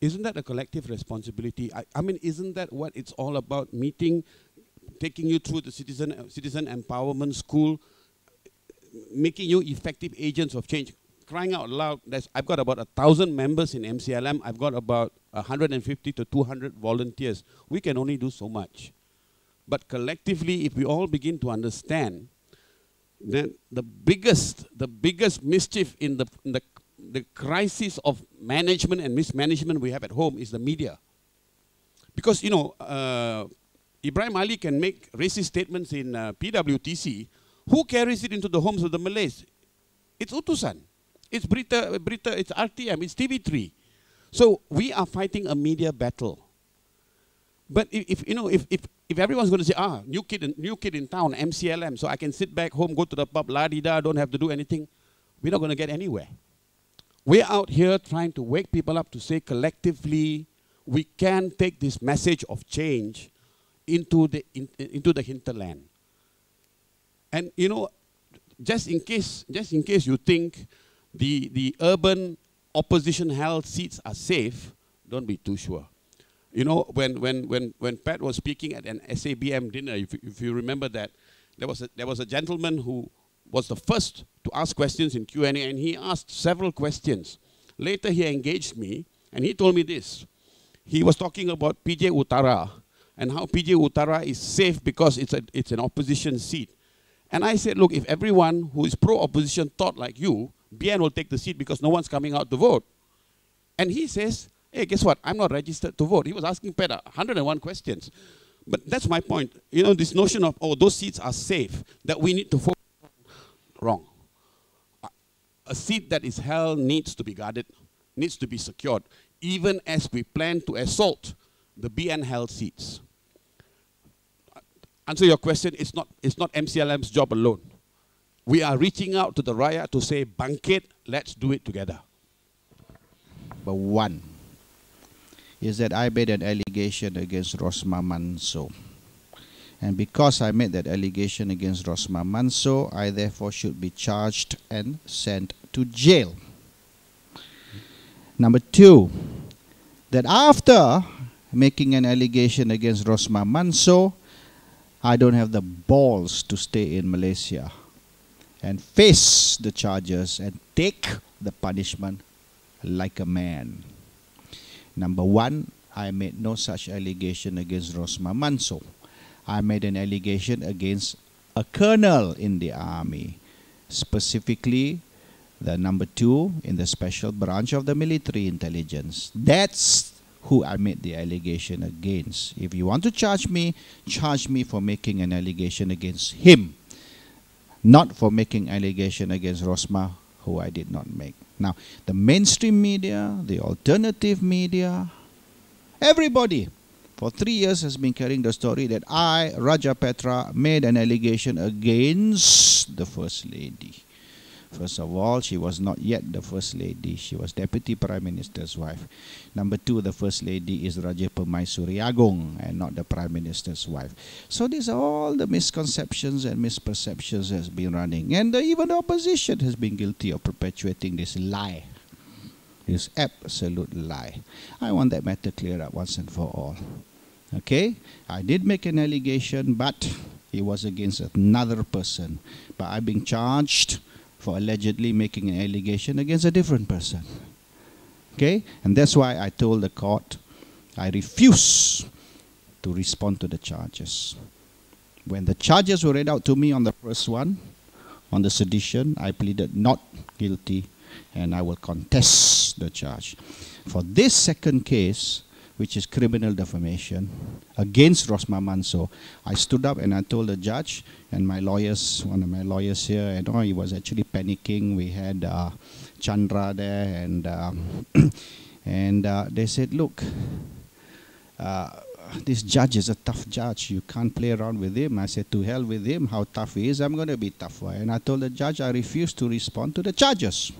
Isn't that a collective responsibility? I mean, isn't that what it's all about? Meeting, taking you through the citizen empowerment school, making you effective agents of change. Crying out loud, I've got about 1,000 members in MCLM. I've got about 150 to 200 volunteers. We can only do so much. But collectively, if we all begin to understand, then the biggest mischief in the crisis of management and mismanagement we have at home is the media. Because, you know, Ibrahim Ali can make racist statements in PWTC. Who carries it into the homes of the Malays? It's Utusan. It's Berita, it's RTM, it's TV3. So we are fighting a media battle. But if everyone's going to say, new kid in town, MCLM, so I can sit back home, go to the pub, la-di-da, don't have to do anything, we're not going to get anywhere. We're out here trying to wake people up to say collectively, we can take this message of change into the hinterland. And you know, just in case you think the urban opposition held seats are safe, don't be too sure. You know, when Pat was speaking at an SABM dinner, if you remember that, there was a gentleman who was the first to ask questions in Q&A, and he asked several questions. Later he engaged me, and he told me this. He was talking about PJ Utara, and how PJ Utara is safe because it's an opposition seat. And I said, look, if everyone who is pro-opposition thought like you, BN will take the seat because no one's coming out to vote. And he says, hey, guess what? I'm not registered to vote. He was asking Pat 101 questions. But that's my point. You know, this notion of, oh, those seats are safe, that we need to focus on. Wrong. A seat that is held needs to be guarded, needs to be secured, even as we plan to assault the BN held seats. Answer your question, it's not MCLM's job alone. We are reaching out to the Raya to say, Bangkit, let's do it together. But one is that I made an allegation against Rosma Manso. And because I made that allegation against Rosma Manso, I therefore should be charged and sent to jail. Number two, that after making an allegation against Rosma Manso, I don't have the balls to stay in Malaysia and face the charges and take the punishment like a man. Number one, I made no such allegation against Rosma Manso. I made an allegation against a colonel in the army, specifically the number 2 in the special branch of the military intelligence. That's who I made the allegation against. If you want to charge me for making an allegation against him, not for making allegation against Rosma, who I did not make. Now, the mainstream media, the alternative media, everybody for 3 years has been carrying the story that I, Raja Petra, made an allegation against the First Lady. First of all, she was not yet the First Lady. She was Deputy Prime Minister's wife. Number 2, the First Lady is Raja Permaisuri Agong and not the Prime Minister's wife. So these are all the misconceptions and misperceptions that has been running. And even the opposition has been guilty of perpetuating this lie. This absolute lie. I want that matter cleared up once and for all. Okay? I did make an allegation, but it was against another person. But I've been charged for allegedly making an allegation against a different person. Okay? And that's why I told the court I refuse to respond to the charges. When the charges were read out to me on the first one, on the sedition, I pleaded not guilty and I will contest the charge. For this second case, which is criminal defamation against Rosma Manso, I stood up and I told the judge and my lawyers, one of my lawyers here, and he was actually panicking. We had Chandra there, and they said, look, this judge is a tough judge. You can't play around with him. I said, to hell with him. How tough he is, I'm going to be tougher. And I told the judge I refuse to respond to the charges.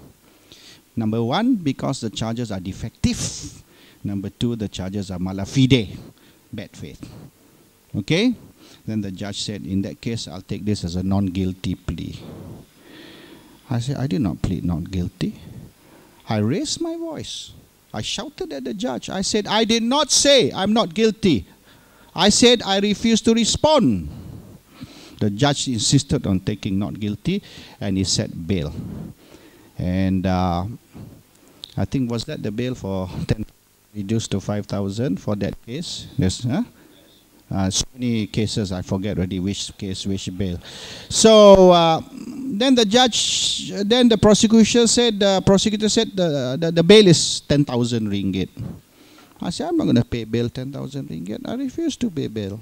Number 1, because the charges are defective. Number 2, the charges are mala fide, bad faith. Okay? Then the judge said, in that case, I'll take this as a non-guilty plea. I said, I did not plead not guilty. I raised my voice. I shouted at the judge. I said, I did not say I'm not guilty. I said I refuse to respond. The judge insisted on taking not guilty, and he set bail. And I think, was that the bail for 10 reduced to 5,000 for that case? Yes, huh? So many cases, I forget already which case, which bail. So then the prosecutor said the bail is 10,000 ringgit. I said, I'm not going to pay bail 10,000 ringgit. I refuse to pay bail.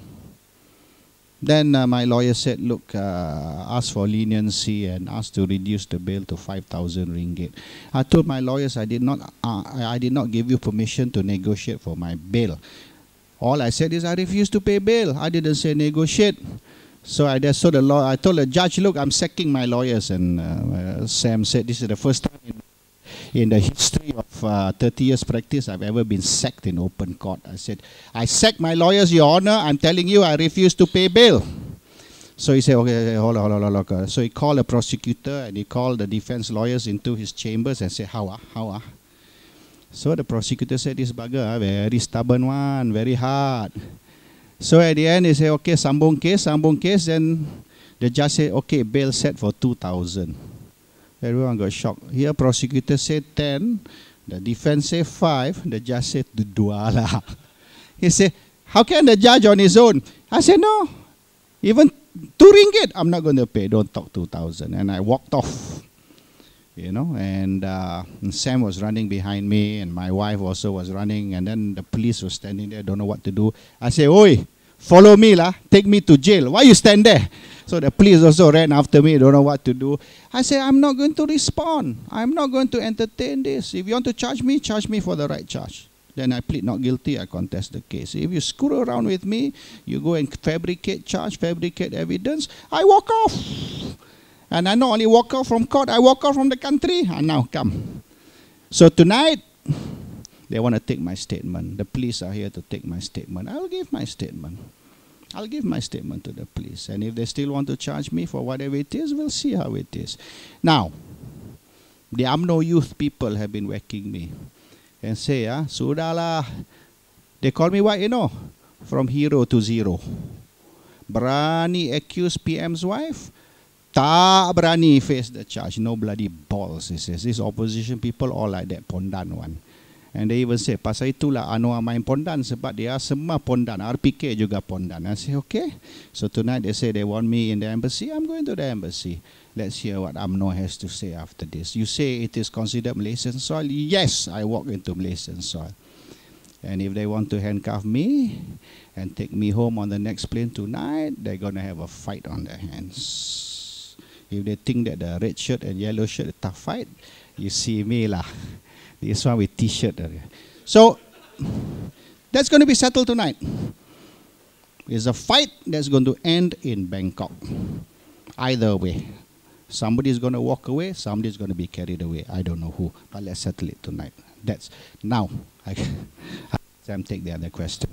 Then my lawyer said, look, ask for leniency and ask to reduce the bail to 5,000 ringgit. I told my lawyers I did not give you permission to negotiate for my bail. All I said is I refuse to pay bail. I didn't say negotiate. So I told the judge, look, I'm sacking my lawyers. And Sam said, this is the first time in the history of 30 years practice I've ever been sacked in open court. I said, I sack my lawyers, Your Honor. I'm telling you, I refuse to pay bail. So he said, okay, hold on. So he called the prosecutor and he called the defense lawyers into his chambers and said, how? So the prosecutor said, this bugger, very stubborn one, very hard. So at the end, he said, okay, sambung case. And the judge said, okay, bail set for 2,000. Everyone got shocked. Here, prosecutor said 10. The defense said 5. The judge said 2 lah. He said, how can the judge on his own? I said, no, even 2 ringgit, I'm not going to pay. Don't talk 2,000. And I walked off. And Sam was running behind me, and my wife also was running, and then the police was standing there, don't know what to do. I said, oi, follow me lah, take me to jail. Why you stand there? So the police also ran after me, don't know what to do. I said, I'm not going to respond. I'm not going to entertain this. If you want to charge me for the right charge. Then I plead not guilty, I contest the case. If you screw around with me, you go and fabricate evidence, I walk off. And I not only walk out from court, I walk out from the country. And now come. So tonight, they want to take my statement. The police are here to take my statement. I'll give my statement. I'll give my statement to the police. And if they still want to charge me for whatever it is, we'll see how it is. Now, the UMNO youth people have been whacking me. And say, sudahlah. They call me what, From hero to zero. Berani accuse PM's wife? Tak berani face the charge. No bloody balls, he says. These opposition people all like that pondan one. And they even say, pasal itulah Anwar main pondan sebab dia semua pondan. RPK juga pondan. I say, okay. So tonight they say they want me in the embassy. I'm going to the embassy. Let's hear what UMNO has to say after this. You say it is considered Malaysian soil? Yes, I walk into Malaysian soil. And if they want to handcuff me and take me home on the next plane tonight, they're going to have a fight on their hands. If they think that the red shirt and yellow shirt is a tough fight, you see me lah. This one with t-shirt. So, that's going to be settled tonight. It's a fight that's going to end in Bangkok. Either way. Somebody's going to walk away, somebody's going to be carried away. I don't know who, but let's settle it tonight. That's now. Sam, take the other question.